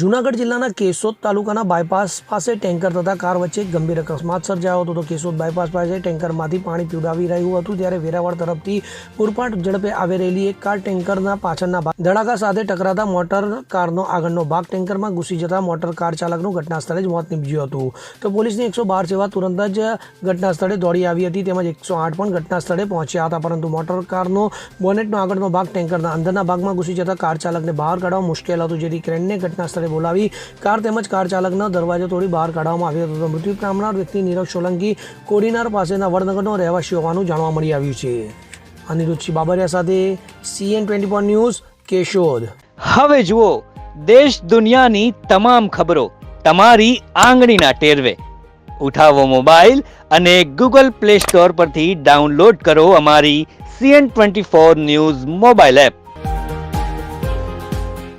જૂનાગઢ જિલ્લાના કેશોદ તાલુકાના બાયપાસ પાસે ટેન્કર તથા કાર વચ્ચે ગંભીર અકસ્માત સર્જાયો હતો. તો કેશોદ બાયપાસ પાસે ટેન્કરમાંથી પાણી પીવડાવી રહ્યું હતું ત્યારે વેરાવળ તરફથી પૂરપાટ ઝડપે આવી રહેલી એક કાર ટેન્કરના પાછળના ભાગ ધડાકા સાથે ટકરાતા મોટર કારનો આગળનો ભાગ ટેન્કરમાં ઘૂસી જતા મોટર કાર ચાલકનું ઘટના સ્થળે જ મોત નીપજ્યું હતું. તો પોલીસની 112 સેવા તુરંત જ ઘટના સ્થળે દોડી આવી હતી. તેમજ 108 પણ ઘટના સ્થળે પહોંચ્યા હતા, પરંતુ મોટર કારનો બોનેટનો આગળનો ભાગ ટેન્કરના અંદરના ભાગમાં ઘૂસી જતા કાર ચાલકને બહાર કાઢવા મુશ્કેલ હતું, જેથી ક્રેનને ઘટના સ્થળે બોલાવી કાર તેમજ કાર ચાલકનો દરવાજો તોડી બહાર કાઢવામાં આવ્યો હતો. મૃત્યુ પામનાર વ્યક્તિ નીરજ સોલંકી કોડીનાર પાસેના વડનગરનો રહેવાસી હોવાનું જાણવા મળી આવ્યું છે. અનિરુદ્ધસિંહ બાબરિયા સાથે CN24 ન્યૂઝ, કેશોદ. હવે જુઓ દેશ દુનિયાની તમામ ખબરો તમારી આંગળીના ટેરવે. ઉઠાવો મોબાઈલ અને Google Play Store પરથી ડાઉનલોડ કરો અમારી CN24 ન્યૂઝ મોબાઈલ એપ.